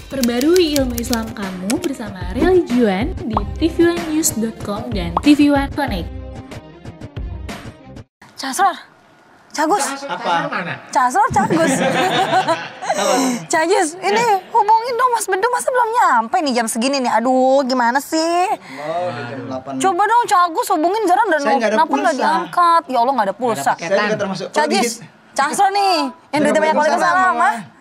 Perbarui ilmu Islam kamu bersama Religion di tv1news.com dan TV1 Connect. Casror, Cagus. Apa? Casror, Cagus. Cagus, ini hubungin dong Mas Bedu, masa belum nyampe nih jam segini nih. Aduh, gimana sih? Udah jam 8. Coba dong Cagus hubungin Jaran dan Saya nggak ada kenapa nggak pulsa. diangkat? Ya Allah nggak ada pulsa. Saya juga termasuk. Cagus, Casror nih, yang duitnya banyak Waalaikumsalam, mah.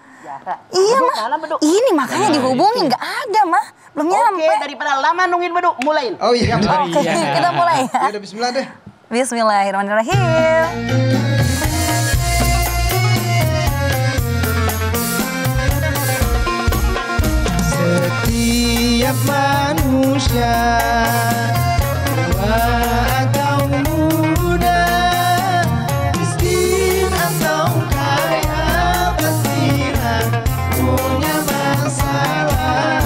Iya mah, ini makanya dihubungin nggak ada mah, belum nyampe. Oke, daripada lama nungguin Bedu, mulain. Oh iya. Oke, kita mulai Ya ya. udah bismillah deh. Bismillahirrahmanirrahim. Setiap manusia tua atau muda, miskin atau kaya, pastilah punya masalah.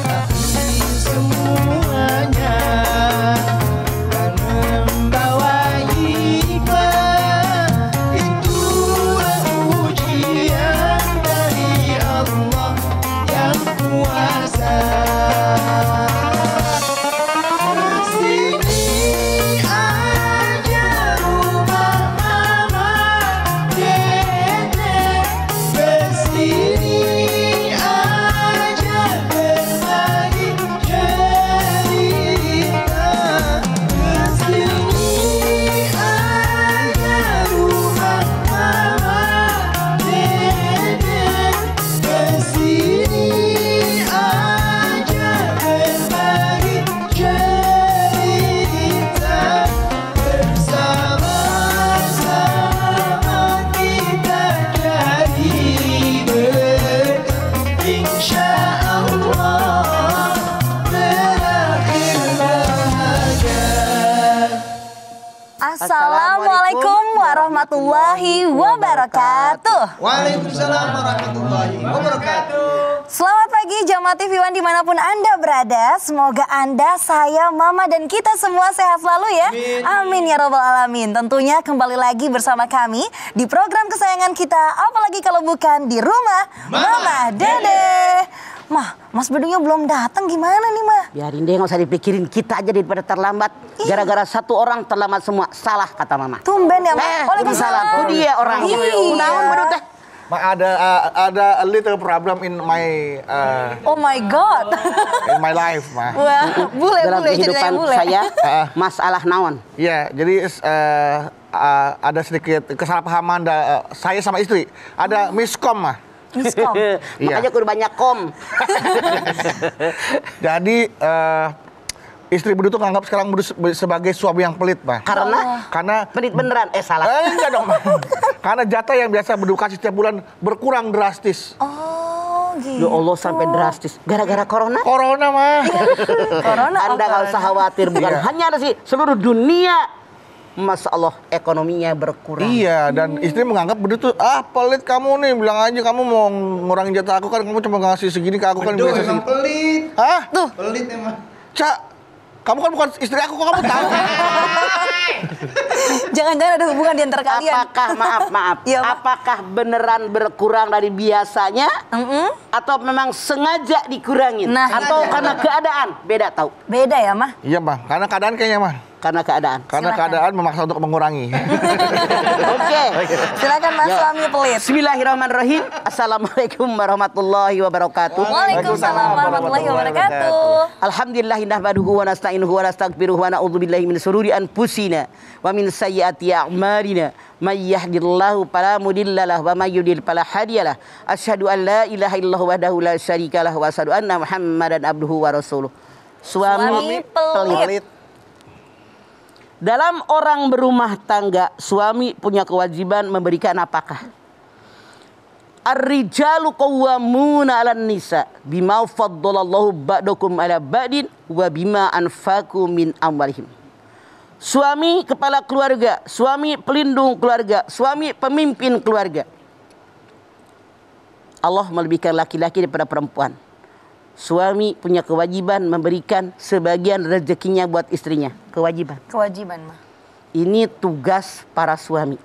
Tapi semuanya kan membawa hikmah. Itulah ujian dari Allah yang kuasa. Sini aja rumah mama, dede, kesini aja berbagi cerita. Kesini aja rumah mama, dede, kesini aja berbagi cerita. Bersama-sama kita jadi berkah, insya Allah berakhir bahagia. Assalamualaikum warahmatullahi wabarakatuh. Waalaikumsalam warahmatullahi wabarakatuh. Selamat pagi jamaah TV1 dimanapun Anda berada. Semoga Anda, saya, Mama, dan kita semua sehat selalu ya. Amin ya robbal alamin. Tentunya kembali lagi bersama kami di program kesayangan kita. Apalagi kalau bukan di rumah Mama Dede. Mah, Mas Bedunya belum datang, gimana nih Mah? Biarin deh, nggak usah dipikirin, kita aja daripada terlambat. Gara-gara satu orang terlambat semua, salah kata Mama. Tumben ya Mah. Waalaikumsalam. Itu dia orangnya. Iya. Naon Bedu teh? Ada a little problem in Oh my God. my life, mah. Wah, Dalam boleh kehidupan ceritanya boleh. saya, masalah naon. Ya, jadi ada sedikit kesalahpahaman saya sama istri. Ada miskom, mah. Miskom. Makanya kudu banyak kom. Jadi istri Bedu tuh nganggap sekarang Bedu sebagai suami yang pelit, mah. Karena Pelit beneran, salah. enggak dong, mah. Karena jatah yang biasa Bedu kasih setiap bulan berkurang drastis. Oh gitu. Ya Allah sampai drastis. Gara-gara corona? Corona, mah. Corona. Anda nggak usah khawatir, bukan Iya. hanya ada sih, seluruh dunia. Masya Allah, ekonominya berkurang. Iya, dan istri menganggap Bedu tuh, pelit kamu nih, bilang aja kamu mau ngurangin jatah aku kan, kamu cuma ngasih segini ke aku kan Aduh, biasa emang sih. pelit. Hah? Pelit emang. Cak, kamu kan bukan istri aku, kok kamu tahu? Jangan-jangan ada hubungan di antara kalian. Apakah, maaf, Iya, Pak. apakah beneran berkurang dari biasanya? Atau memang sengaja dikurangin? Nah, atau karena keadaan? Beda tahu. Beda ya Mah? Iya, Bang. Karena keadaan kayaknya, Bang. Karena keadaan. Karena Silakan. keadaan memaksa untuk mengurangi. Oke. Silakan Mas Ya. suami pelit. Bismillahirrahmanirrahim. Assalamualaikum warahmatullahi wabarakatuh. Waalaikumsalam warahmatullahi wabarakatuh. Alhamdulillah nahmaduhu wa nasta'inuhu wa nastaghfiruhu wa na'udzubillahi min syururi anfusina wa min sayyiati a'malina. May yahdihillahu fala mudhillalah wa may yudhlil fala hadiyalah. Asyhadu an la ilaha illallah wahdahu la syarikalah wa asyhadu anna Muhammadan abduhu wa rasuluh. Suami pelit. Dalam orang berumah tangga, suami punya kewajiban memberikan apakah? Ar-rijalu qawwamuna 'alan nisa bima faddalallahu ba'dakum 'ala ba'din wa bima anfaqu min amwalihim. Suami kepala keluarga, suami pelindung keluarga, suami pemimpin keluarga. Allah melebihkan laki-laki daripada perempuan. Suami punya kewajiban memberikan sebagian rezekinya buat istrinya. Kewajiban. Kewajiban Mah. Ini tugas para suami.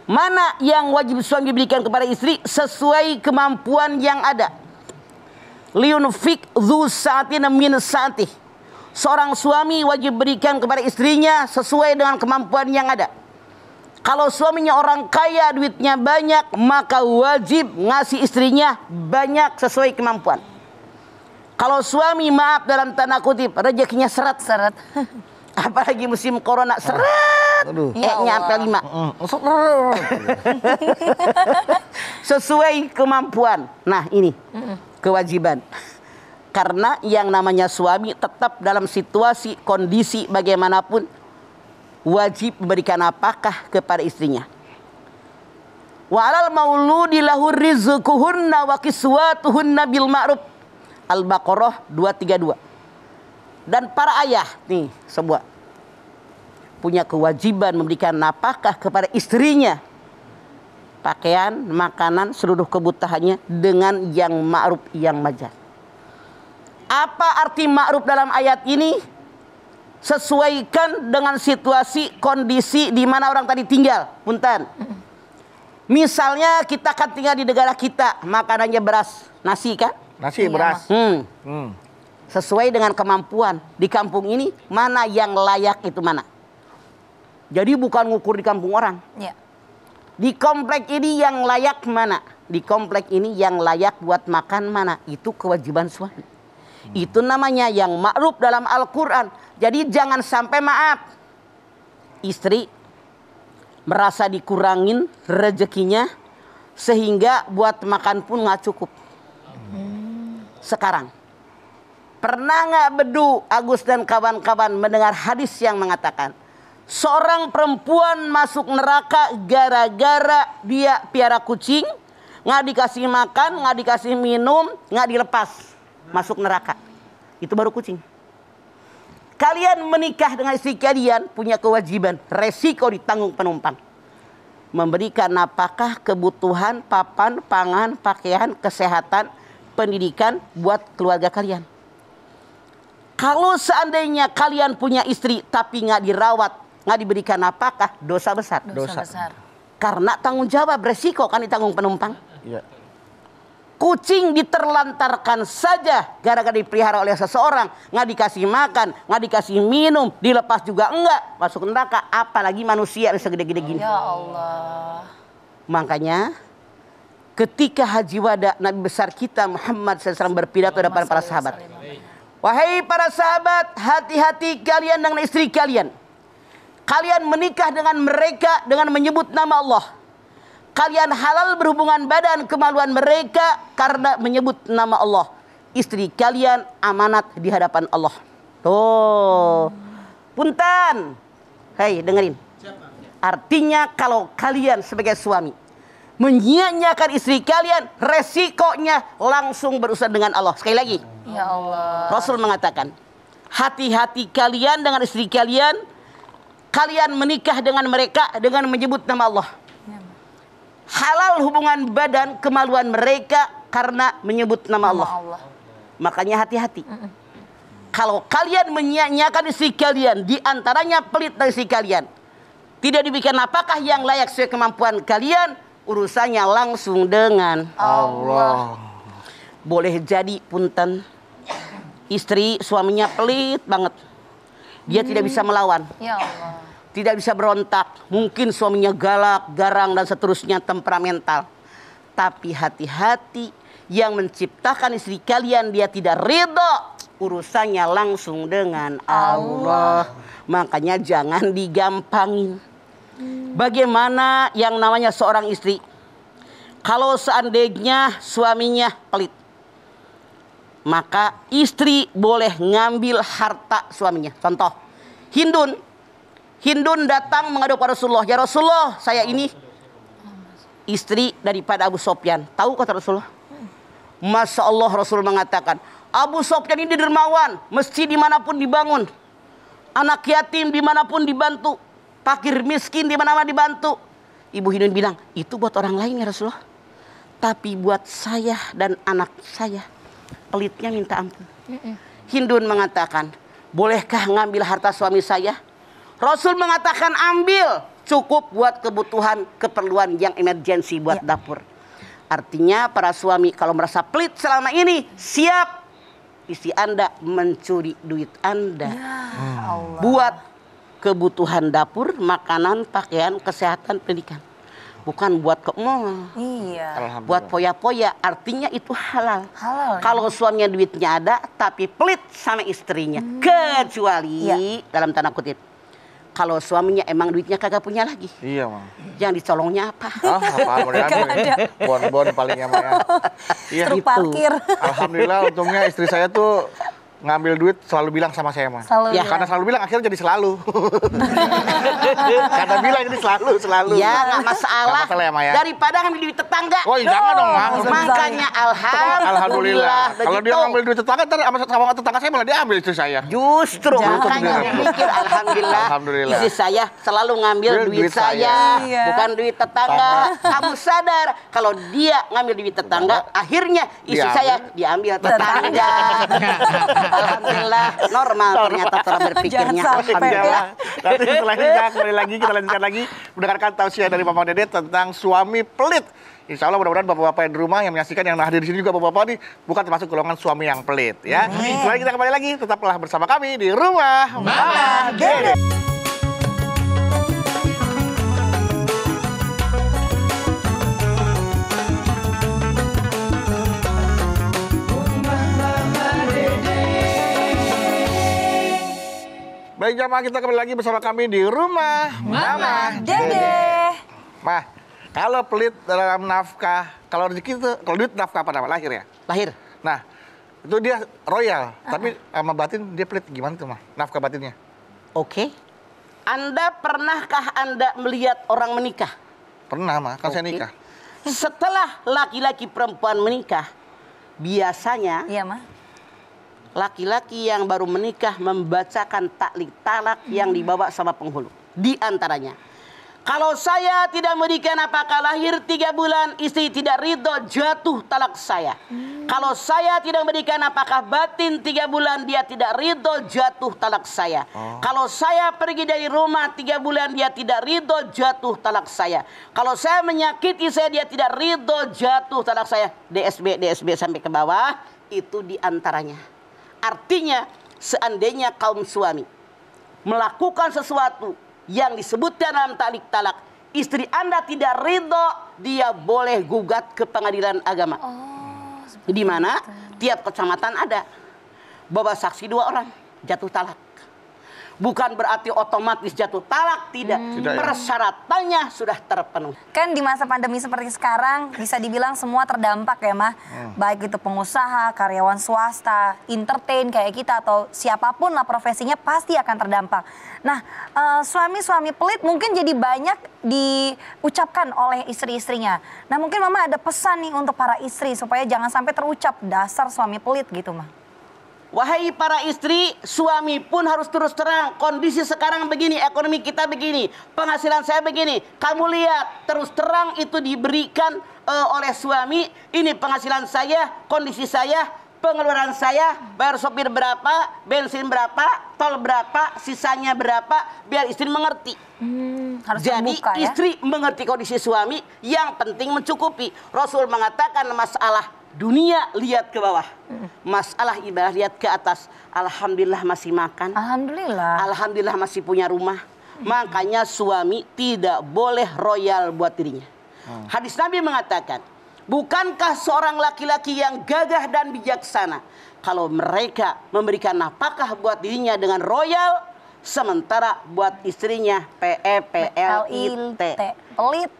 Mana yang wajib suami berikan kepada istri sesuai kemampuan yang ada. Liunfik dzu sa'atin min sa'atih. Seorang suami wajib berikan kepada istrinya sesuai dengan kemampuan yang ada. Kalau suaminya orang kaya, duitnya banyak, maka wajib ngasih istrinya banyak sesuai kemampuan. Kalau suami, maaf dalam tanda kutip, rezekinya seret-seret. Apalagi musim corona, seret. E-nya sampai 5. Sesuai kemampuan. Nah ini kewajiban. Karena yang namanya suami tetap dalam situasi, kondisi bagaimanapun wajib memberikan nafkah kepada istrinya. Wa 'alal mauludi lahu rizquhunna wa kiswatuhunna bil ma'ruf. Al-Baqarah 232. Dan para ayah nih semua punya kewajiban memberikan nafkah kepada istrinya. Pakaian, makanan, seluruh kebutuhannya dengan yang ma'ruf, yang wajar. Apa arti ma'ruf dalam ayat ini? Sesuaikan dengan situasi, kondisi di mana orang tadi tinggal. Punten. Misalnya kita akan tinggal di negara kita, makanannya beras, nasi kan? Nasi, beras. Sesuai dengan kemampuan. Di kampung ini, mana yang layak itu mana. Jadi bukan ngukur di kampung orang. Ya. Di komplek ini yang layak mana. Di komplek ini yang layak buat makan mana. Itu kewajiban suami. Itu namanya yang ma'ruf dalam Al-Quran. Jadi jangan sampai maaf. Istri merasa dikurangin rezekinya sehingga buat makan pun nggak cukup. Sekarang. Pernah nggak Bedu, Agus dan kawan-kawan mendengar hadis yang mengatakan seorang perempuan masuk neraka gara-gara dia piara kucing, nggak dikasih makan, nggak dikasih minum, nggak dilepas, masuk neraka. Itu baru kucing. Kalian menikah dengan istri kalian punya kewajiban, resiko ditanggung penumpang. Memberikan nafkah, kebutuhan, papan, pangan, pakaian, kesehatan, pendidikan buat keluarga kalian. Kalau seandainya kalian punya istri tapi nggak dirawat, nggak diberikan nafkah, dosa besar. Dosa besar. Karena tanggung jawab, resiko kan ditanggung penumpang. Iya. Kucing diterlantarkan saja gara-gara dipelihara oleh seseorang, nggak dikasih makan, nggak dikasih minum, dilepas juga enggak, masuk neraka. Apalagi manusia yang segede-gede gini. Ya Allah. Makanya ketika haji wada Nabi besar kita Muhammad SAW berpidato depan para sahabat. Wahai para sahabat, hati-hati kalian dengan istri kalian. Kalian menikah dengan mereka dengan menyebut nama Allah. Kalian halal berhubungan badan kemaluan mereka karena menyebut nama Allah. Istri kalian amanat di hadapan Allah. Tuh. Punten. Hei, dengerin. Artinya kalau kalian sebagai suami menyia-nyiakan istri kalian, resikonya langsung berurusan dengan Allah. Sekali lagi. Ya Allah. Rasul mengatakan, hati-hati kalian dengan istri kalian. Kalian menikah dengan mereka dengan menyebut nama Allah. Halal hubungan badan kemaluan mereka karena menyebut nama Allah. Makanya hati-hati. Kalau kalian menyia-nyiakan istri kalian, di antaranya pelit dari istri kalian, tidak diberikan apakah yang layak sesuai kemampuan kalian, urusannya langsung dengan Allah. Boleh jadi punten istri suaminya pelit banget, dia tidak bisa melawan. Ya Allah. Tidak bisa berontak. Mungkin suaminya galak, garang, dan seterusnya, temperamental. Tapi hati-hati, yang menciptakan istri kalian dia tidak ridho, urusannya langsung dengan Allah. Makanya jangan digampangin. Bagaimana yang namanya seorang istri? Kalau seandainya suaminya pelit, maka istri boleh ngambil harta suaminya. Contoh, Hindun datang menghadap Rasulullah. Ya Rasulullah, saya ini istri daripada Abu Sofyan. Tahu kata Rasulullah? Masya Allah, Rasul mengatakan, Abu Sofyan ini dermawan, masjid dimanapun dibangun, anak yatim dimanapun dibantu, fakir miskin dimana-mana dibantu. Ibu Hindun bilang, itu buat orang lain ya Rasulullah, tapi buat saya dan anak saya pelitnya minta ampun. Hindun mengatakan, bolehkah ngambil harta suami saya? Rasul mengatakan ambil, cukup buat kebutuhan keperluan yang emergensi buat dapur. Artinya para suami kalau merasa pelit selama ini, siap istri Anda mencuri duit Anda. Allah. Buat kebutuhan dapur, makanan, pakaian, kesehatan, pendidikan. Bukan buat ke mall. Iya. Buat poya-poya, artinya itu halal. Halal. Kalau suaminya duitnya ada, tapi pelit sama istrinya. Kecuali, dalam tanda kutip, kalau suaminya emang duitnya kagak punya lagi. Iya, Mang. Yang dicolongnya apa? Apaan mau diambil? Bon-bon palingnya Mang ya. Iya. Truk parkir. Alhamdulillah untungnya istri saya tuh ngambil duit selalu bilang sama saya, Mang. Selalu Ya, bilang. Karena selalu bilang akhirnya jadi selalu. Karena bilang jadi selalu. Ya nggak masalah. Nggak masalah ya, Maya. Daripada ngambil duit tetangga. Oh, jangan dong, Mang. Makanya alhamdulillah. Kalau dia ngambil duit tetangga, ntar sama tetangga saya malah diambil istri saya. Justru Jangan. makanya mikir alhamdulillah. Alhamdulillah. Istri saya selalu ngambil duit saya, Iya. bukan duit tetangga. Kamu sadar kalau dia ngambil duit tetangga, akhirnya istri Diambil. saya diambil tetangga. Alhamdulillah normal ternyata cara berpikirnya. Jangan sampai. Alhamdulillah. Nanti setelah ini kita kembali lagi, kita lanjutkan lagi mendengarkan tausiah dari Mama Dede tentang suami pelit. Insya Allah mudah-mudahan bapak-bapak di rumah yang menyaksikan, yang hadir di sini juga bapak-bapak ini bukan termasuk golongan suami yang pelit ya. Setelah kita kembali lagi, tetaplah bersama kami di rumah Mama Dede. Baik jamaah, kita kembali lagi bersama kami di rumah Mama Dede. Mah, kalau pelit dalam nafkah, kalau rezeki itu, kalau duit nafkah apa nama? Lahir ya? Lahir. Nah, itu dia royal, tapi sama batin dia pelit. Gimana tuh, Mah? Nafkah batinnya? Oke. Pernahkah Anda melihat orang menikah? Pernah, Mah. Kan saya Oke. nikah. Setelah laki-laki perempuan menikah, biasanya Iya, Mah. laki-laki yang baru menikah membacakan taklik talak yang dibawa sama penghulu. Di antaranya, kalau saya tidak memberikan apakah lahir 3 bulan, istri tidak ridho, jatuh talak saya. Kalau saya tidak memberikan apakah batin 3 bulan, dia tidak ridho, jatuh talak saya. Kalau saya pergi dari rumah 3 bulan, dia tidak ridho, jatuh talak saya. Kalau saya menyakiti saya, dia tidak ridho, jatuh talak saya. DSB sampai ke bawah, itu di antaranya. Artinya, seandainya kaum suami melakukan sesuatu yang disebutkan dalam taklik talak, istri Anda tidak ridho, dia boleh gugat ke pengadilan agama. Di mana tiap kecamatan ada. Bawa saksi 2 orang, jatuh talak. Bukan berarti otomatis jatuh talak, tidak. Tidak ya. Persyaratannya sudah terpenuhi. Kan di masa pandemi seperti sekarang bisa dibilang semua terdampak ya, Mah. Baik itu pengusaha, karyawan swasta, entertain kayak kita atau siapapun lah profesinya pasti akan terdampak. Nah, suami-suami pelit mungkin jadi banyak diucapkan oleh istri-istrinya. Nah, mungkin Mama ada pesan nih untuk para istri supaya jangan sampai terucap dasar suami pelit gitu, Mah. Wahai para istri, suami pun harus terus terang. Kondisi sekarang begini, ekonomi kita begini, penghasilan saya begini. Kamu lihat, terus terang itu diberikan oleh suami. Ini penghasilan saya, kondisi saya, pengeluaran saya, bayar sopir berapa, bensin berapa, tol berapa, sisanya berapa, biar istri mengerti. Harus Jadi terbuka ya. istri mengerti kondisi suami, yang penting mencukupi. Rasul mengatakan masalah dunia lihat ke bawah, masalah ibadah lihat ke atas. Alhamdulillah masih makan, Alhamdulillah. alhamdulillah masih punya rumah. Makanya suami tidak boleh royal buat dirinya. Hadis Nabi mengatakan, bukankah seorang laki-laki yang gagah dan bijaksana kalau mereka memberikan nafkah buat dirinya dengan royal, sementara buat istrinya PEPLIT. Pelit.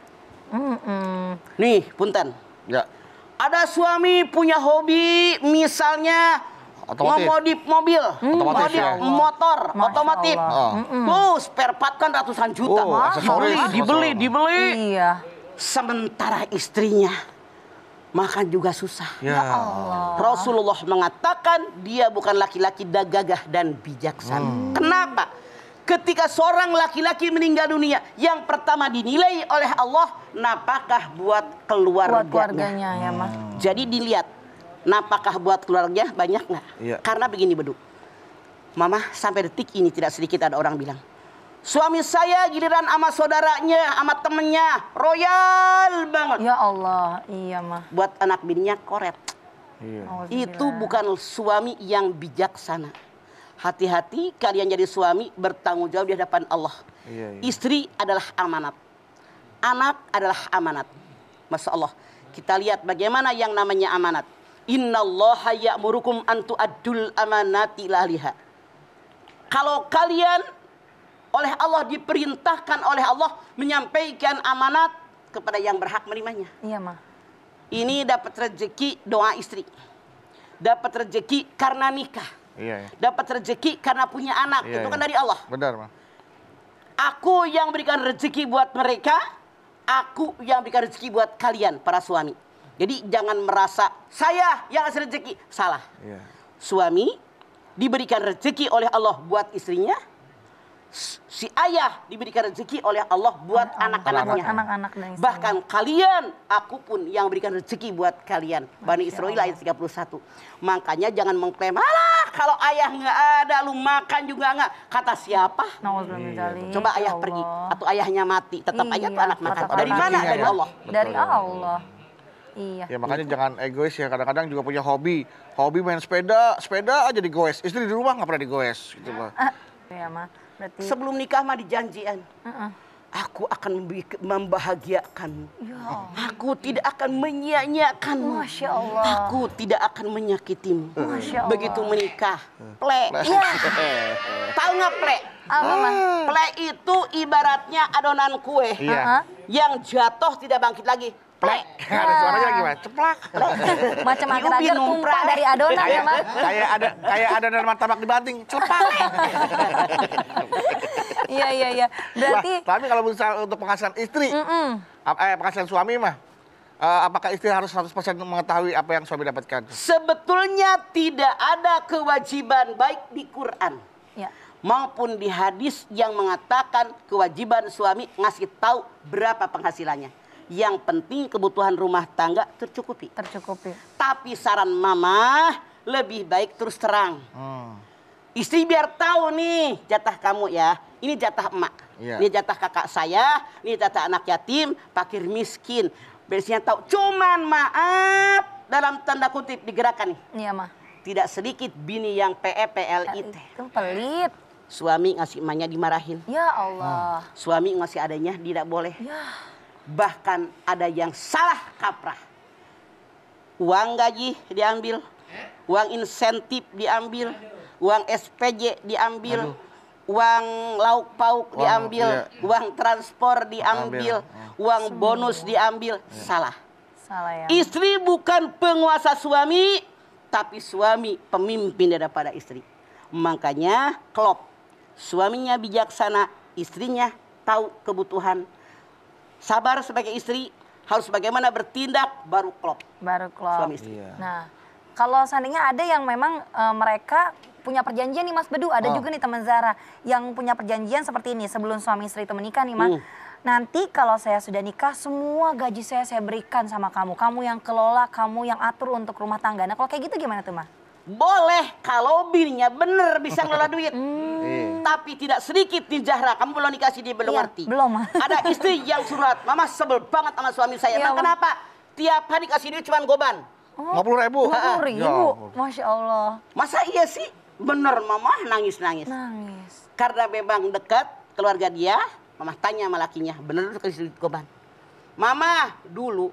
Nih, punten. Ya. Ada suami punya hobi misalnya Otomotif. ngemodif mobil, Otomotif, modif ya. motor, Masya otomotif. Allah. Tuh, spare part kan ratusan juta. Oh, aksesoris. Dibeli. Iya. Sementara istrinya makan juga susah. Ya. Rasulullah mengatakan dia bukan laki-laki gagah dan bijaksana. Kenapa? Ketika seorang laki-laki meninggal dunia, yang pertama dinilai oleh Allah nafkah buat Buat keluarganya. keluarganya ya, Mah. Jadi dilihat nafkah buat keluarga banyak nggak? Iya. Karena begini Bedu, Mama sampai detik ini tidak sedikit ada orang bilang, Suami saya giliran sama saudaranya, sama temennya, royal banget. Ya Allah, iya mah. Buat anak bininya koret. Iya. Itu bukan suami yang bijaksana. Hati-hati kalian jadi suami bertanggung jawab di hadapan Allah. Iya, iya. Istri adalah amanat. Anak adalah amanat. Masya Allah. Kita lihat bagaimana yang namanya amanat. Innallaha ya'murukum an tu'addul amanati ila ahliha. Kalau kalian oleh Allah diperintahkan oleh Allah menyampaikan amanat kepada yang berhak menerimanya. Iya mah. Ini dapat rezeki doa istri. Dapat rezeki karena nikah. Iya, iya. Dapat rezeki karena punya anak. Iya, Itu kan iya. dari Allah. Benar, Bang. Aku yang berikan rezeki buat mereka. Aku yang berikan rezeki buat kalian para suami. Jadi jangan merasa saya yang ngasih rezeki. Salah. Iya. Suami diberikan rezeki oleh Allah buat istrinya. Si ayah diberikan rezeki oleh Allah buat anak-anaknya. Buat anak-anak dan istrinya. Bahkan kalian, aku pun yang berikan rezeki buat kalian. Bani Israil ayat 31. Makanya jangan mengklaim, alah kalau ayah nggak ada, lu makan juga nggak. Kata siapa? Nauzubillah. Coba ayah pergi atau ayahnya mati, tetap aja tuh anak makan. tetap Dari anak mana? makan. Dari Allah. Dari Betul. Allah. Iya. Ya makanya jangan egois ya. Kadang-kadang juga punya hobi. Hobi main sepeda, sepeda aja digoes. Istri di rumah nggak pernah digoes gitu, Bang. Iya mah. Berarti. Sebelum nikah mah dijanjian. Aku akan membahagiakanmu. Ya. Aku tidak akan menyia-nyiakanmu. Masya Allah. Aku tidak akan menyakitimu. Masya Allah. Begitu menikah, plek. Ya. Tahu nggak plek? Apa mah? Plek itu ibaratnya adonan kue. Iya. Yang jatuh tidak bangkit lagi. Plek. Ada suaranya gimana? Ceplak. Macam Diubin, agar-agar tumpah numprak. dari adonan ya mah. Kayak ada dalam martabak dibanting. Ceplak. Iya. Berarti. Tapi kalau misalnya untuk penghasilan istri, penghasilan suami mah, apakah istri harus 100% mengetahui apa yang suami dapatkan? Sebetulnya tidak ada kewajiban baik di Quran Ya. maupun di hadis yang mengatakan kewajiban suami ngasih tahu berapa penghasilannya. Yang penting kebutuhan rumah tangga tercukupi. Tercukupi. Tapi saran mama lebih baik terus terang. Istri biar tahu nih jatah kamu ya. Ini jatah emak. Iya. Ini jatah kakak saya. Ini jatah anak yatim, fakir miskin. Biasanya tahu. Cuman maaf dalam tanda kutip digerakkan nih. Iya mah. Tidak sedikit bini yang PEPLIT. Itu pelit. Suami ngasih emaknya dimarahin. Ya Allah. Suami ngasih adanya tidak boleh. Ya. Bahkan ada yang salah kaprah. Uang gaji diambil, uang insentif diambil, uang SPJ diambil, uang lauk pauk diambil, iya. uang transport diambil, uang bonus diambil. Salah. Salah ya. Istri bukan penguasa suami, tapi suami pemimpin daripada istri. Makanya klop. Suaminya bijaksana, istrinya tahu kebutuhan. Sabar sebagai istri, harus bagaimana bertindak baru klop. Baru klop. Suami istri. Iya. Nah, kalau seandainya ada yang memang mereka punya perjanjian nih Mas Bedu, ada juga nih teman Zara yang punya perjanjian seperti ini sebelum suami istri itu menikah nih Mas. Nanti kalau saya sudah nikah, semua gaji saya berikan sama kamu. Kamu yang kelola, kamu yang atur untuk rumah tangga. Nah kalau kayak gitu gimana tuh Mas? Boleh kalau bininya bener bisa ngelola duit. Tapi tidak sedikit nih Zahra, kamu belum dikasih dia belum Iya, ngerti. belum, Ma. Ada istri yang surat, mama sebel banget sama suami saya. Iya, Emang Ma. kenapa? Tiap hari kasih duit cuma goban. 50.000. 50.000, Masya Allah. Masa iya sih? Bener mama nangis-nangis. Nangis. Karena memang dekat keluarga dia, mama tanya sama lakinya, bener lu kasih duit goban? Mama dulu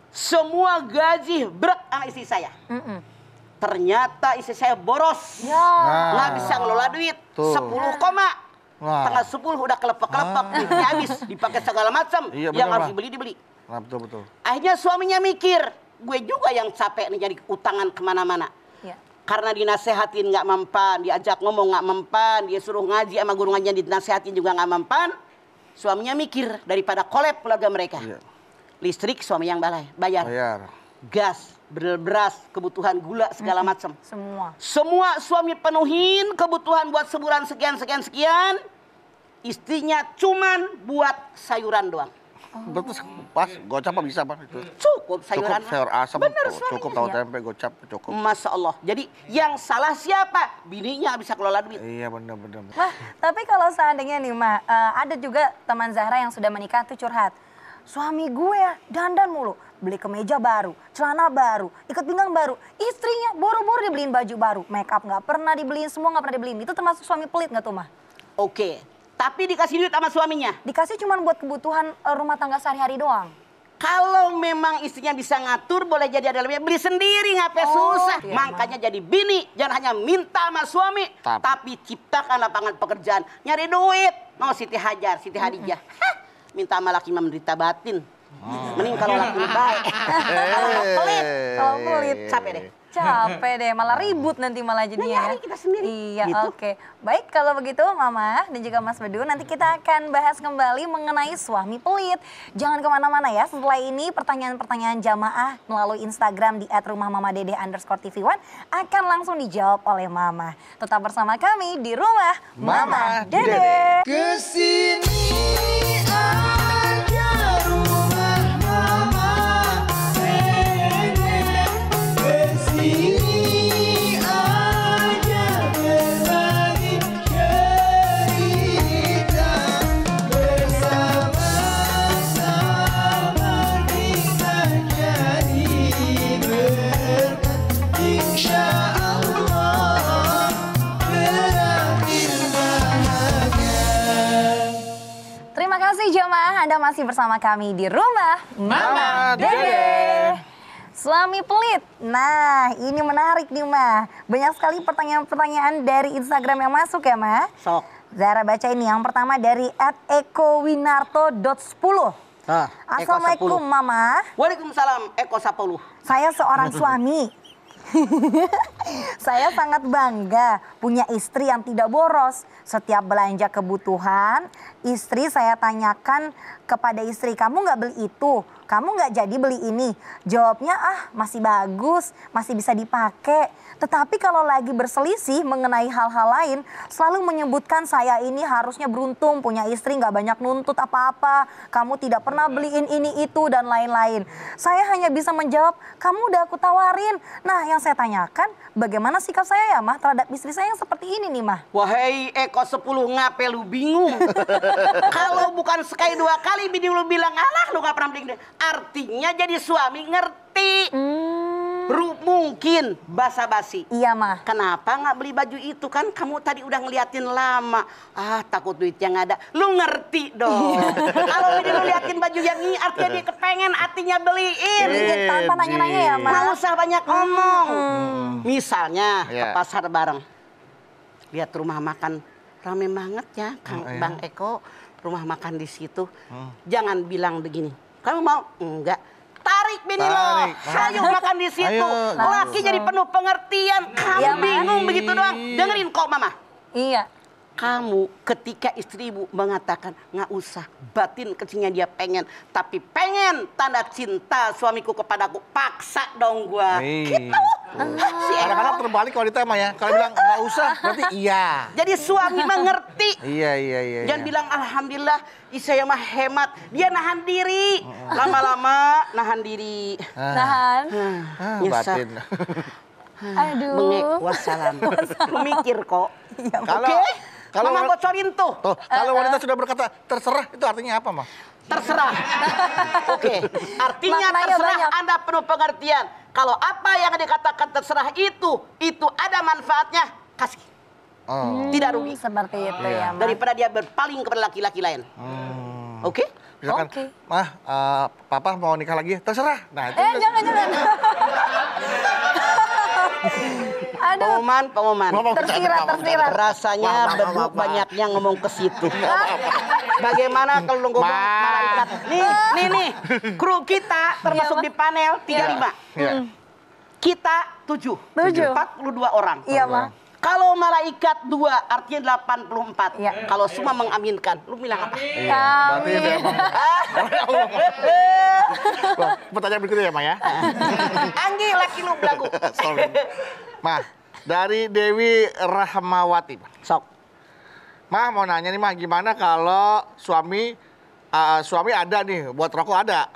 semua gaji berat sama istri saya. Ternyata istri saya boros. Ya. Nggak bisa ngelola duit. Tuh. 10 koma. Wah. Tanggal 10 udah kelepek-kelepek. Duitnya habis. Dipakai segala macam. Iya, Yang bener, harus Bang. dibeli. Nah, betul. Akhirnya suaminya mikir. Gue juga yang capek nih jadi utangan kemana-mana. Ya. Karena dinasehatin nggak mempan. Diajak ngomong nggak mempan. Dia suruh ngaji sama guru ngajian dinasehatin juga nggak mempan. Suaminya mikir. Daripada kolab keluarga mereka. Iya. Listrik suami yang bayar. Bayar. Gas, beras, kebutuhan gula segala macam. Semua Suami penuhin kebutuhan buat sebulan sekian. Istrinya cuman buat sayuran doang. Betul pas gocap apa bisa Bang itu? Cukup sayuran. Cukup sayur asam, Bener, cukup suaminya. tahu tempe, gocap, cukup. Masya Allah. Jadi yang salah siapa? Bininya bisa kelola duit. Iya benar-benar. Mah, tapi kalau seandainya nih, Mah, ada juga teman Zahra yang sudah menikah tuh curhat. Suami gue ya dandan mulu, beli kemeja baru, celana baru, ikat pinggang baru. Istrinya boro-boro dibeliin baju baru, make up nggak pernah dibeliin, semua nggak pernah dibeliin. Itu termasuk suami pelit nggak tuh, Mah? Oke. Tapi dikasih duit sama suaminya. Dikasih cuma buat kebutuhan rumah tangga sehari-hari doang. Kalau memang istrinya bisa ngatur, boleh jadi ada lebih. Beli sendiri, ngapain susah. iya, Makanya jadi bini, jangan hanya minta sama suami. Tapi ciptakan lapangan pekerjaan. Nyari duit. Mau Siti Hajar, Siti Hadijah. Hah, minta sama laki menderita batin. Mending kalau laki baik. Kalau pelit. Kalau pelit. Capek deh. Capek deh, malah ribut nanti malah jadinya. nyari kita sendiri. Iya, Gitu. oke. Baik, kalau begitu Mama dan juga Mas Bedu, nanti kita akan bahas kembali mengenai suami pelit. Jangan kemana-mana ya, setelah ini pertanyaan-pertanyaan jamaah melalui Instagram di @rumahmamadede_tv1 akan langsung dijawab oleh Mama. Tetap bersama kami di Rumah Mama Dede. Kesini aja rumah mama Dede. Kesini aja berbagi cerita. Bersama-sama kita jadi berkat. Insya Allah berakhir bahagia. Terima kasih jemaah, Anda masih bersama kami di Rumah Mama Dede. Suami pelit. Nah, ini menarik nih, Ma. Banyak sekali pertanyaan-pertanyaan dari Instagram yang masuk ya, Ma. Sok. Zara baca ini. Yang pertama dari @ekowinarto.10. Eko Assalamualaikum, 10. Mama. Waalaikumsalam, Eko 10. Saya seorang suami. Saya sangat bangga punya istri yang tidak boros. Setiap belanja kebutuhan, istri saya tanyakan kepada istri, kamu nggak beli itu? Kamu nggak jadi beli ini? Jawabnya, masih bagus, masih bisa dipakai. Tetapi kalau lagi berselisih mengenai hal-hal lain, selalu menyebutkan saya ini harusnya beruntung punya istri nggak banyak nuntut apa-apa. Kamu tidak pernah beliin ini itu dan lain-lain. Saya hanya bisa menjawab, kamu udah aku tawarin. Nah, yang saya tanyakan, bagaimana sikap saya ya, Mah, terhadap istri saya yang seperti ini nih, Mah? Wahai Eko 10, ngape lu bingung? Kalau bukan sekali dua kali bini lu bilang, alah lu gak pernah beli. Artinya jadi suami ngerti. Mungkin basa-basi. Iya, Mah. Kenapa nggak beli baju itu? Kan kamu tadi udah ngeliatin lama. Takut duitnya nggak ada. Lu ngerti dong. Kalau bini lu liatin baju yang ini, artinya dia kepengen, artinya beliin. Tanpa nanya-nanya ya, Mah. Nggak usah banyak ngomong. Misalnya ke Iya. pasar bareng. Lihat rumah makan rame banget ya, iya. Bang Eko. Rumah makan di situ. Jangan bilang begini. Kamu mau? Enggak. Tarik bini lo. Tarik. Ayo makan di situ. Ayo. Laki jadi penuh pengertian. Kamu Iya, Ma. bingung begitu doang. Dengerin kok, Mama. Iya. Kamu ketika istrimu mengatakan nggak usah, batin kecilnya dia pengen, tapi pengen tanda cinta suamiku kepadaku, paksa dong gua. Gitu. Si Eko. Kadang-kadang terbalik wanita mah ya. Kalau bilang nggak usah, berarti iya. Jadi suami mengerti. Iya. Jangan bilang alhamdulillah saya mah hemat. Dia nahan diri. Lama-lama nahan diri. Nahan. Nyesek. Batin. Aduh. Bengek wassalam. Lu mikir kok. Kalau- Oke? kalau Mama wanita- bocorin tuh. Tuh, kalau wanita sudah berkata terserah, itu artinya apa, Mah? Terserah. Oke. Artinya Maknanya terserah banyak. Anda penuh pengertian. Kalau apa yang dikatakan terserah itu ada manfaatnya, kasih. Oh. Tidak rugi. Seperti itu Iya. ya, Mah. Daripada dia berpaling kepada laki-laki lain. Oke? Misalkan, Oke. Mah, Papa mau nikah lagi, terserah. Nah, itu Jangan. Aduh, Pengumuman. tersirat. Rasanya beduk banyaknya ngomong ke situ. Bagaimana kalau lu ngomong malaikat? Nih, kru kita termasuk di panel 35. Iya. Kita 7. 42 orang. Iya, Mah. Kalau malaikat 2 artinya 84. Iya. Kalau semua mengaminkan, lu bilang apa? Berarti itu emang. Wah, pertanyaan berikutnya ya, Mah ya. Anggi laki lu belagu. Sorry. Mah, dari Dewi Rahmawati. Sok. Mah mau nanya nih, Mah, gimana kalau suami suami ada nih, buat rokok ada.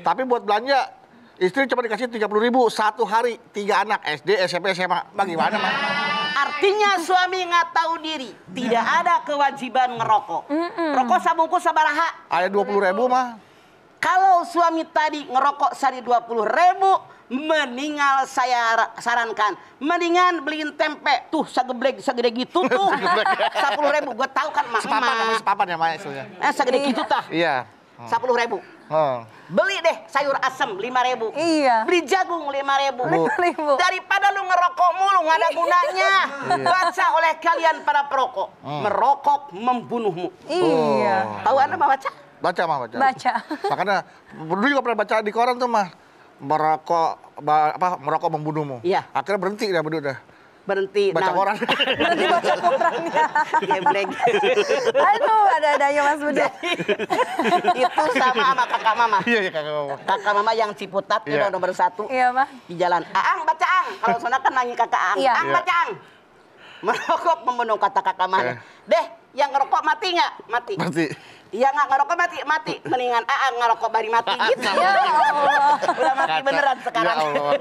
Tapi buat belanja, istri cuma dikasih 30.000 satu hari, 3 anak, SD, SMP, SMA. Bagaimana, Mah? Artinya suami nggak tahu diri, tidak ada kewajiban ngerokok. Rokok sabungkus sabaraha. Ada 20.000 mah. Kalau suami tadi ngerokok sehari 20.000, mendingan saya sarankan, mendingan beliin tempe tuh segeblek segede gitu tuh 10.000. Gue tahu kan mak. Sepapan ya, Mak, istilahnya. Segede gitu tah. Iya. 10.000. Beli deh sayur asem 5.000. Iya. Beli jagung 5.000. 5.000. Daripada lu ngerokok mulu nggak ada gunanya. Baca oleh kalian para perokok. Merokok membunuhmu. Iya. Tahu Anda mau baca? Baca, Mah, baca. Baca. Makanya dulu juga pernah baca di koran tuh, Mah. Merokok membunuhmu. Iya. Akhirnya berhenti dah berdua dah. Berhenti Baca koran. Berarti baca korannya. Geblek. Aduh, ada-adanya Mas Budi. Itu sama kakak mama. Iya, kakak mama. Kakak mama yang Ciputat Iya. nomor 1 Iya, Mah. di jalan. Aang baca Aang. Kalau sana kan nanya kakak Aang. Iya. Aang Iya. baca Aang. Merokok membunuh kata kakak mama. Deh, yang ngerokok mati nggak? Mati. Mati. Yang nggak ngerokok mati, mati. Mendingan Aang ngerokok bari mati gitu. Ya Allah. Udah mati beneran sekarang. Ya Allah.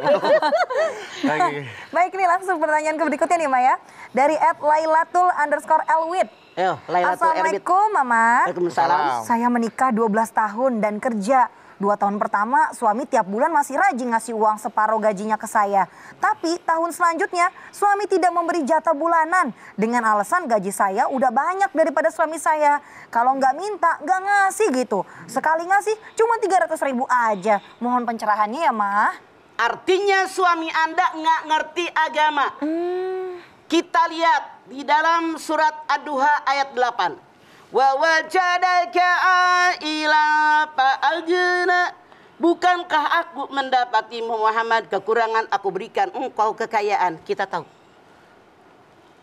Lagi. Baik, ini langsung pertanyaan ke berikutnya nih, Maya. Dari @lailatul_elwit. Yo, Lailatul Erbit. Assalamualaikum, Mama. Waalaikumsalam. Saya menikah 12 tahun dan kerja. 2 tahun pertama, suami tiap bulan masih rajin ngasih uang separuh gajinya ke saya. Tapi tahun selanjutnya, suami tidak memberi jatah bulanan. Dengan alasan gaji saya udah banyak daripada suami saya. Kalau nggak minta, nggak ngasih gitu. Sekali ngasih, cuma 300.000 aja. Mohon pencerahannya ya, Ma. Artinya suami Anda nggak ngerti agama. Kita lihat di dalam surat Ad-Duha ayat 8. Wa wajadaka ila fa'ajna. Bukankah aku mendapati Muhammad kekurangan, aku berikan engkau kekayaan. Kita tahu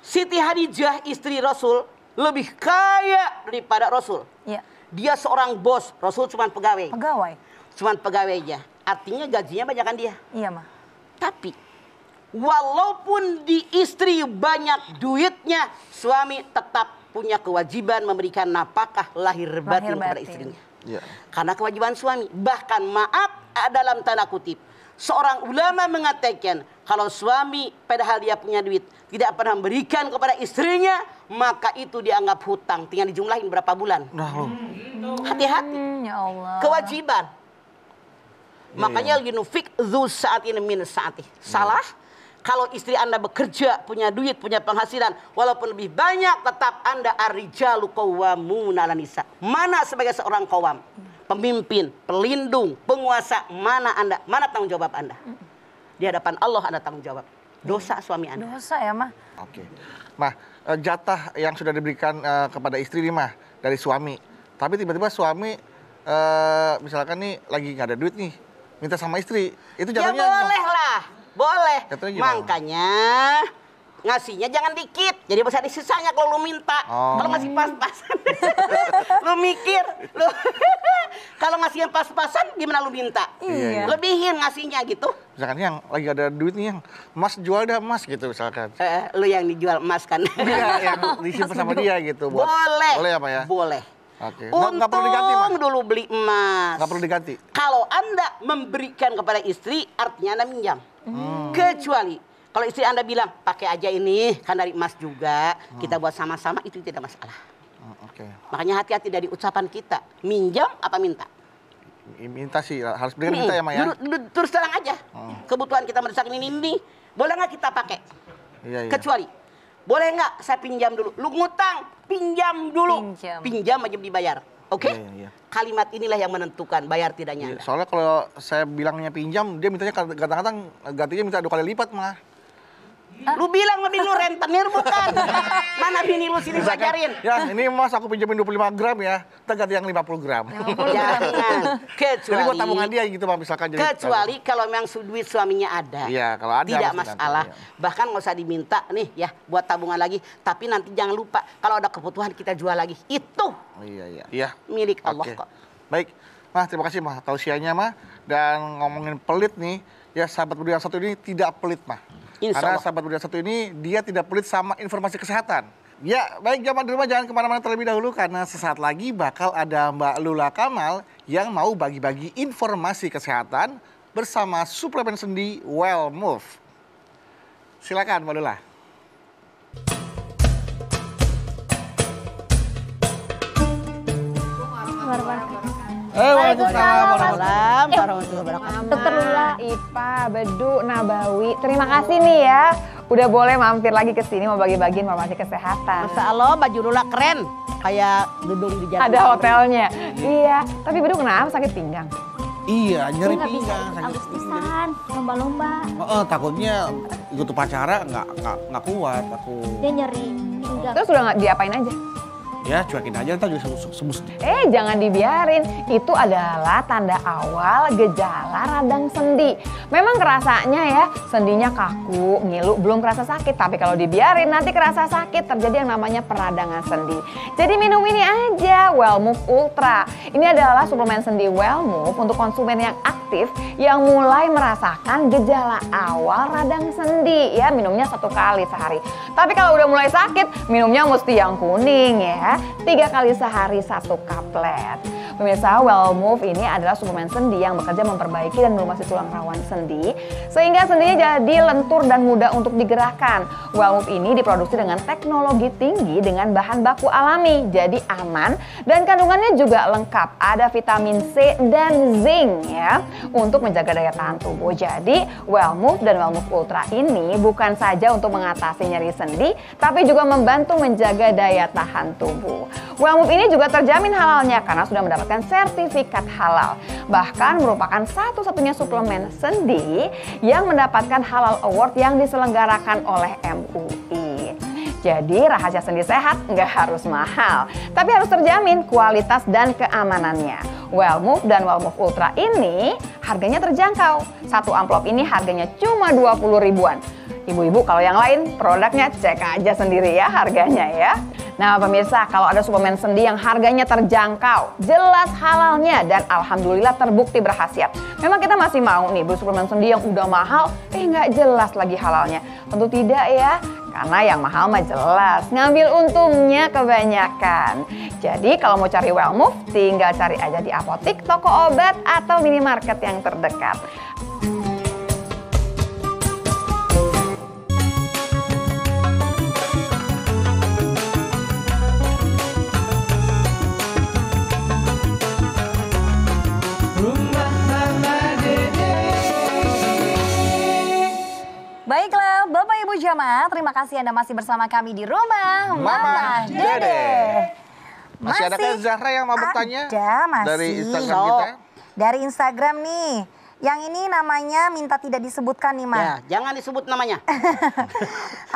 Siti Hadijah istri Rasul lebih kaya daripada Rasul. Iya. Dia seorang bos, Rasul cuma pegawai. Pegawai. Cuma pegawainya. Artinya gajinya banyakan dia. Iya, Ma. Tapi walaupun di istri banyak duitnya, suami tetap punya kewajiban memberikan nafkah lahir batin kepada istrinya. Iya. Karena kewajiban suami. Bahkan maaf dalam tanda kutip, seorang ulama mengatakan kalau suami padahal dia punya duit tidak pernah memberikan kepada istrinya, maka itu dianggap hutang. Tinggal dijumlahin berapa bulan. Nah, lo. Hati-hati. Ya Allah. Kewajiban. Makanya yunfik dzu sa'atin min sa'ati. Salah kalau istri Anda bekerja, punya duit, punya penghasilan, walaupun lebih banyak, tetap Anda ar-rijalu qawwamuna 'alan nisa. Mana sebagai seorang qawam, pemimpin, pelindung, penguasa, mana Anda? Mana tanggung jawab Anda? Di hadapan Allah Anda tanggung jawab. Dosa suami Anda. Dosa ya, Ma. Oke. Mah, jatah yang sudah diberikan kepada istri nih, Mah, dari suami. Tapi tiba-tiba suami misalkan nih lagi nggak ada duit nih, minta sama istri. Itu Ya jatuhnya boleh lah. Boleh. Jatuhnya gimana? Makanya ngasihnya jangan dikit. Jadi bisa disisanya kalau lu minta. Kalau ngasih pas-pasan. Lu mikir. Lu kalau ngasih yang pas-pasan gimana lu minta? Iya. Lebihin ngasihnya gitu. misalkan yang lagi ada duit nih yang Mas jual dah Mas gitu misalkan. Lu yang dijual emas kan? Iya, yang disimpan sama dia gitu. Boleh. Boleh apa ya? Boleh. Oke. Untung perlu diganti, Mas. dulu beli emas. Nggak perlu diganti. Kalau Anda memberikan kepada istri, artinya Anda minjam. Kecuali kalau istri Anda bilang, pakai aja ini, kan dari emas juga, kita buat sama-sama, itu tidak masalah. Oke. Makanya hati-hati dari ucapan kita. Minjam apa minta? Minta sih, harus dengan minta ya Maya. Terus terang aja. Kebutuhan kita mendesak ini, boleh nggak kita pakai? Iya, iya. Kecuali, boleh nggak saya pinjam dulu? Lu ngutang, pinjam dulu. Pinjam. Pinjam aja dibayar. Oke? Iya, iya. Kalimat inilah yang menentukan bayar tidaknya. Iya, soalnya kalau saya bilangnya pinjam, dia mintanya kadang-kadang gantinya minta 2 kali lipat mah. Lu bilang lebih lu rentenir bukan? Mana bini lu sini ajarin? Ya, ini Mas aku pinjamin 25 gram ya, kita ganti yang 50 gram. Jangan. Jadi buat tabungan Kecuali dia gitu Pak, misalkan jadi. kecuali kalau memang duit suaminya ada. Iya, kalau ada tidak maksudnya masalah. nanti, ya. Bahkan nggak usah diminta nih ya buat tabungan lagi. Tapi nanti jangan lupa kalau ada kebutuhan kita jual lagi. Itu Iya, iya. Iya. milik Allah Oke. kok. Baik, Mah terima kasih Mah tausiahnya Mah. Dan ngomongin pelit nih, ya sahabat Budi yang satu ini tidak pelit Mah. Insya Karena Allah. sahabat Budi yang satu ini dia tidak pelit sama informasi kesehatan. Ya, baik Jamat di rumah jangan kemana-mana terlebih dahulu karena sesaat lagi bakal ada Mbak Lula Kamal yang mau bagi-bagi informasi kesehatan bersama suplemen sendi Well Move. Silakan Mbak Lula. Waalaikumsalam warahmatullahi wabarakatuh. Dokter Lula, IPA, Bedu, Nabawi. Terima kasih nih ya. Udah boleh mampir lagi ke sini mau bagi-bagi informasi kesehatan. Masya Allah, baju Lula keren. Kayak gedung di Jakarta. Ada hotelnya. Iya, tapi Bedu kenapa sakit pinggang? Iya, nyeri Nggak bisa pinggang. ikut sakit Agustusan, lomba-lomba. takutnya ikut upacara nggak kuat aku. Dia nyeri pinggang. Terus udah nggak diapain aja? Ya cuekin aja, ntar juga sembuh. Jangan dibiarin. Itu adalah tanda awal gejala radang sendi. Memang kerasanya ya, sendinya kaku, ngilu, belum kerasa sakit. Tapi kalau dibiarin nanti kerasa sakit, terjadi yang namanya peradangan sendi. Jadi minum ini aja, Well Move Ultra. Ini adalah suplemen sendi Well Move untuk konsumen yang aktif yang mulai merasakan gejala awal radang sendi. Ya, minumnya 1 kali sehari. Tapi kalau udah mulai sakit, minumnya mesti yang kuning ya. 3 kali sehari 1 kaplet. Pemirsa, Well Move ini adalah suplemen sendi yang bekerja memperbaiki dan melumasi tulang rawan sendi sehingga sendinya jadi lentur dan mudah untuk digerakkan. Well Move ini diproduksi dengan teknologi tinggi dengan bahan baku alami, jadi aman dan kandungannya juga lengkap. Ada vitamin C dan zinc ya untuk menjaga daya tahan tubuh. Jadi Well Move dan Well Move Ultra ini bukan saja untuk mengatasi nyeri sendi, tapi juga membantu menjaga daya tahan tubuh. Well Move ini juga terjamin halalnya karena sudah mendapatkan sertifikat halal. Bahkan merupakan satu-satunya suplemen sendi yang mendapatkan halal award yang diselenggarakan oleh MUI. Jadi rahasia sendi sehat nggak harus mahal, tapi harus terjamin kualitas dan keamanannya. Well Move dan Well Move Ultra ini harganya terjangkau. 1 amplop ini harganya cuma 20 ribuan. Ibu-ibu kalau yang lain produknya cek aja sendiri ya harganya ya. Nah pemirsa, kalau ada suplemen sendi yang harganya terjangkau, jelas halalnya dan alhamdulillah terbukti berkhasiat. Memang kita masih mau nih beli suplemen sendi yang udah mahal, nggak jelas lagi halalnya. Tentu tidak ya, karena yang mahal mah jelas, ngambil untungnya kebanyakan. Jadi kalau mau cari Well Move, tinggal cari aja di apotik, toko obat, atau minimarket yang terdekat. Baiklah, Bapak Ibu Jamaah, terima kasih Anda masih bersama kami di rumah Mama Dede. Masih ada kan Zahra yang mau bertanya? Ada, masih. Dari Instagram kita. Dari Instagram nih. Yang ini namanya minta tidak disebutkan nih, Ma. Ya, jangan disebut namanya.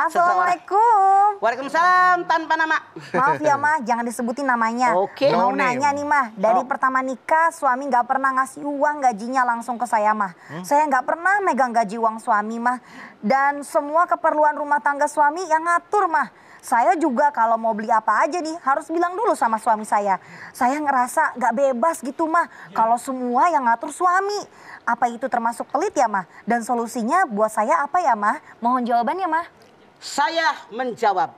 Assalamualaikum. Waalaikumsalam tanpa nama. Maaf ya, Ma, jangan disebutin namanya. Oke. Mau No nanya name. nih, Ma. Dari Oh. pertama nikah, suami nggak pernah ngasih uang gajinya langsung ke saya, Ma. Saya nggak pernah megang gaji uang suami, Ma. Dan semua keperluan rumah tangga suami yang ngatur, Ma. Saya juga kalau mau beli apa aja nih harus bilang dulu sama suami saya. Saya ngerasa nggak bebas gitu, Ma. Kalau semua yang ngatur suami. Apa itu termasuk pelit ya, Ma? Dan solusinya buat saya apa ya, Ma? Mohon jawabannya, Ma. Saya menjawab,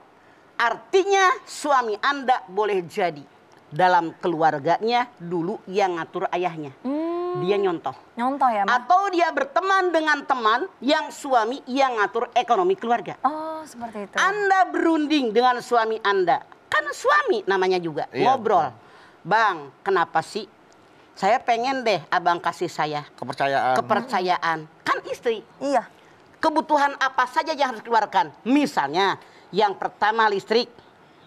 artinya suami Anda boleh jadi dalam keluarganya dulu yang ngatur ayahnya. Dia nyontoh. Nyontoh ya, Ma? Atau dia berteman dengan teman yang suami yang ngatur ekonomi keluarga. Oh, seperti itu. Anda berunding dengan suami Anda. Karena suami namanya juga. Iya, Ngobrol. Bang, kenapa sih? Saya pengen deh abang kasih saya kepercayaan. Kan istri. Iya. Kebutuhan apa saja yang harus dikeluarkan. Misalnya yang pertama listrik,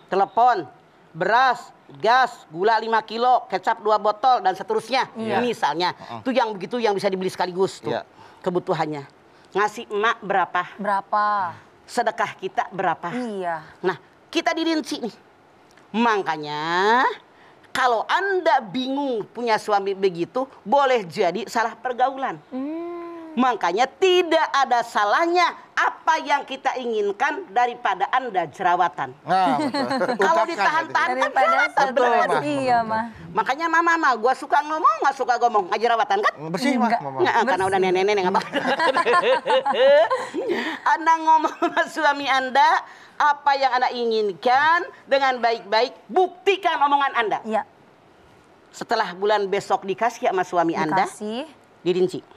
telepon, beras, gas, gula 5 kilo, kecap 2 botol, dan seterusnya. Iya. Misalnya. Itu yang begitu yang bisa dibeli sekaligus tuh. Iya. Kebutuhannya. Ngasih emak berapa? Berapa? Sedekah kita berapa? Iya. Nah, kita dirinci nih. Makanya kalau Anda bingung punya suami begitu, boleh jadi salah pergaulan. Makanya tidak ada salahnya apa yang kita inginkan daripada Anda jerawatan. Nah, betul. Kalau Ungkapkan ditahan-tahan kan Daripada jerawatan. Betul, bener. Mah. Iya, Mah. Makanya mama gua suka ngomong, nggak suka ngomong, nggak jerawatan kan? Bersih mah, Enggak. Mama. Nggak, karena udah nenek-nenek nggak apa. Anda ngomong sama suami Anda apa yang Anda inginkan dengan baik-baik, buktikan omongan Anda. Iya, Setelah bulan besok dikasih sama suami Anda, dikasih. dirinci.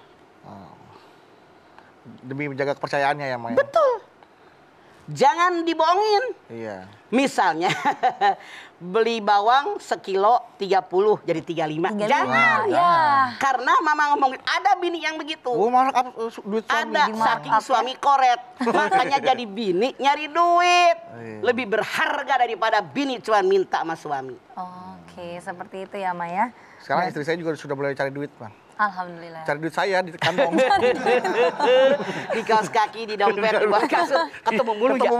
Demi menjaga kepercayaannya ya, Maya. Betul. Jangan dibohongin. Iya. Misalnya beli bawang sekilo 30 jadi 35. 35. Jangan. Ya. Karena mama ngomongin ada bini yang begitu. Oh, markup duit suami. Ada Gimana? saking suami koret. Makanya jadi bini nyari duit. Iya. Lebih berharga daripada bini cuma minta sama suami. Oke, seperti itu ya, Maya. Sekarang istri saya juga sudah mulai cari duit, Bang. Alhamdulillah. Cari duit saya di kantong. Di kaos kaki, di dompet, di bawah kasur. Ketemu mulu ya.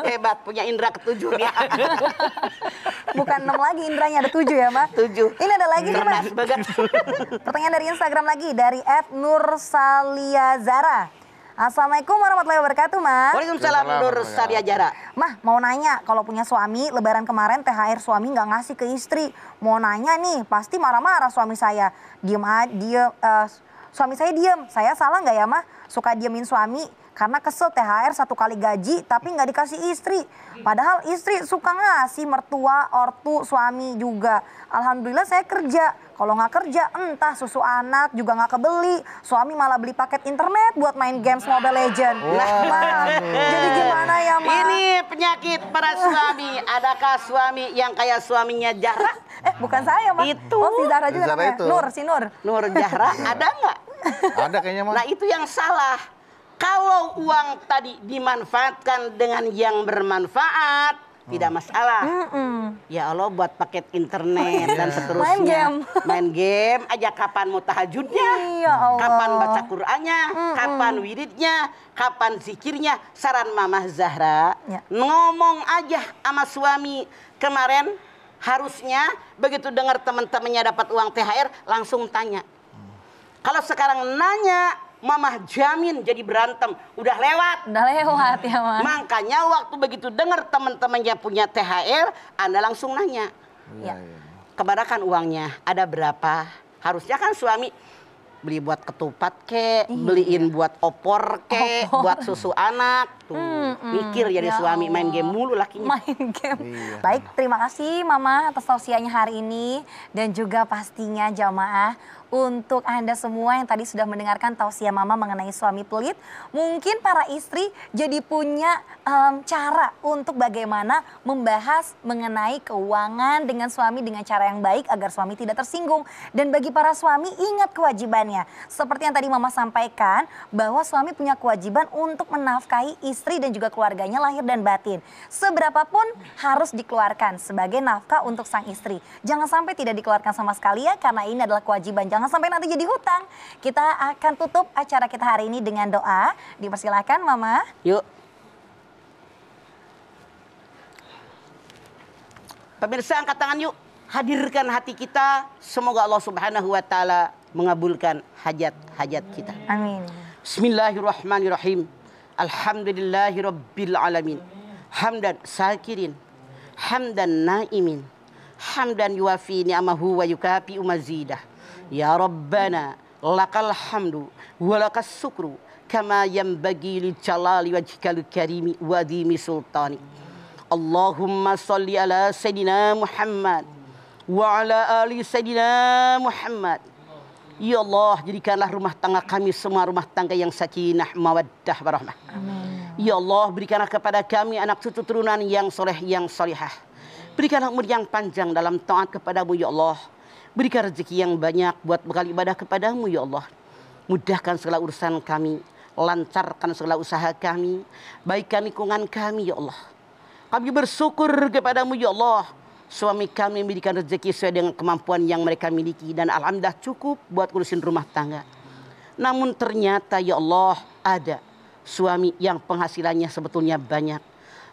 Hebat, punya indera ketujuh dia. Bukan 6 lagi indranya, ada 7 ya, Mah? 7. Ini ada lagi nih, Mah. Cerdas banget. Pertanyaan dari Instagram lagi, dari @nursaliazara. Assalamualaikum warahmatullahi wabarakatuh, Mah. Waalaikumsalam Nur Sadia Jara. Mah, mau nanya, kalau punya suami, lebaran kemarin THR suami nggak ngasih ke istri. Mau nanya nih, pasti marah-marah suami saya. Suami saya diem. Saya salah nggak ya, Mah? Suka diemin suami karena kesel THR 1 kali gaji tapi nggak dikasih istri. Padahal istri suka ngasih mertua, ortu, suami juga. Alhamdulillah saya kerja. Kalau nggak kerja, entah susu anak juga nggak kebeli. Suami malah beli paket internet buat main games Mobile Legend. Nah, jadi gimana ya, Ma? Ini penyakit para suami. Adakah suami yang kayak suaminya Jara? Bukan saya, Ma. Itu. Oh, si Zahra juga Zahra namanya. itu. Si Nur. Nur Jahra ada nggak? Ada kayaknya, Mah. Nah itu yang salah. Kalau uang tadi dimanfaatkan dengan yang bermanfaat, tidak masalah. Ya Allah buat paket internet dan seterusnya. Main game. Main game aja kapan mau tahajudnya. Iya Allah. Kapan baca Qur'annya, kapan wiridnya, kapan zikirnya. Saran Mama Zahra, Ya. ngomong aja sama suami kemarin. Harusnya begitu dengar teman-temannya dapat uang THR langsung tanya. Kalau sekarang nanya, Mama jamin jadi berantem. Udah lewat. Udah lewat ya, Ma. Makanya waktu begitu dengar teman-temannya punya THR, Anda langsung nanya. Ya. Kebarakan uangnya ada berapa? Harusnya kan suami beli buat ketupat kek, beliin buat opor kek, buat susu anak. Tuh, mikir jadi ya suami main Allah. game mulu lakinya. Main game. Baik, terima kasih Mama atas tausiahnya hari ini. Dan juga pastinya jamaah untuk Anda semua yang tadi sudah mendengarkan tausiah Mama mengenai suami pelit. Mungkin para istri jadi punya cara untuk bagaimana membahas mengenai keuangan dengan suami dengan cara yang baik agar suami tidak tersinggung. Dan bagi para suami ingat kewajibannya. Seperti yang tadi Mama sampaikan bahwa suami punya kewajiban untuk menafkahi istri dan juga keluarganya lahir dan batin. Seberapapun harus dikeluarkan sebagai nafkah untuk sang istri. Jangan sampai tidak dikeluarkan sama sekali ya karena ini adalah kewajiban. Jangan sampai nanti jadi hutang. Kita akan tutup acara kita hari ini dengan doa. Dipersilakan Mama. Yuk. Pemirsa angkat tangan yuk. Hadirkan hati kita. Semoga Allah Subhanahu wa taala mengabulkan hajat-hajat kita. Amin. Bismillahirrahmanirrahim. Alhamdulillahirabbil alamin. Hamdan sakirin. Hamdan naimin. Hamdan yuafi ni'amahu wa yukafi mazidah. Ya Rabbana lakal hamdu wa lakas syukru kama yanbaghi li jalali wajhikal karimi wa dimi sultani. Allahumma salli ala sayyidina Muhammad wa ala ali sayyidina Muhammad. Ya Allah, jadikanlah rumah tangga kami semua rumah tangga yang sakinah, mawaddah, warahmah. Ya Allah, berikanlah kepada kami anak cucu turunan yang soleh, yang solihah. Berikanlah umur yang panjang dalam taat kepadamu, ya Allah. Berikan rezeki yang banyak buat bekal ibadah kepadamu, ya Allah. Mudahkan segala urusan kami, lancarkan segala usaha kami, baikkan lingkungan kami, ya Allah. Kami bersyukur kepadamu, ya Allah. Suami kami memberikan rezeki sesuai dengan kemampuan yang mereka miliki dan alhamdulillah cukup buat urusin rumah tangga. Namun ternyata ya Allah ada suami yang penghasilannya sebetulnya banyak.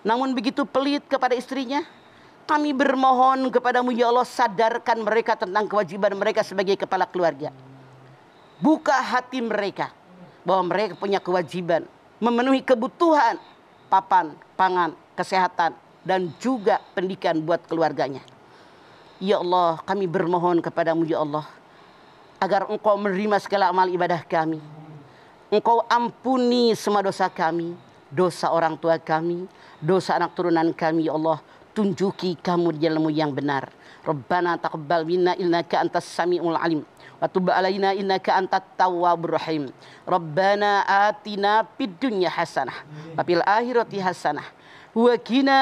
Namun begitu pelit kepada istrinya. Kami bermohon kepadamu ya Allah, sadarkan mereka tentang kewajiban mereka sebagai kepala keluarga. Buka hati mereka. bahwa mereka punya kewajiban memenuhi kebutuhan papan, pangan, kesehatan, dan juga pendidikan buat keluarganya. Ya Allah, kami bermohon kepadamu ya Allah, agar Engkau menerima segala amal ibadah kami. Engkau ampuni semua dosa kami, dosa orang tua kami, dosa anak turunan kami ya Allah. Tunjuki kamu jalanmu yang benar. Rabbana taqabbal minna innaka antas samiul alim. Wa tub alaina innaka antat tawwabur rahim. Rabbana atina fid dunya hasanah wa fil akhirati hasanah wa qina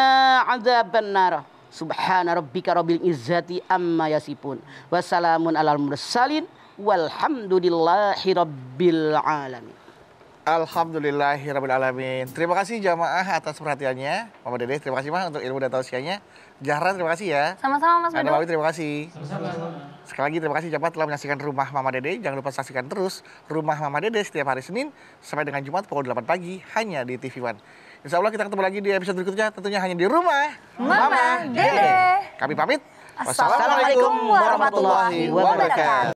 adzabannar. Subhana rabbika rabbil izzati amma yasifun. Wa salamun alal mursalin walhamdulillahi rabbil alamin. Alhamdulillahirrabbilalamin. Terima kasih jamaah atas perhatiannya. Mama Dede, terima kasih Mah untuk ilmu dan tausiahnya. Zahra, terima kasih ya. Sama-sama Mas Anda Bedu. Mawi, terima kasih. Sekali lagi terima kasih jamaah telah menyaksikan Rumah Mama Dede. Jangan lupa saksikan terus Rumah Mama Dede setiap hari Senin sampai dengan Jumat pukul 8 pagi hanya di TV One. Insya Allah kita ketemu lagi di episode berikutnya, tentunya hanya di Rumah Mama Dede. Kami pamit. Assalamualaikum warahmatullahi wabarakatuh.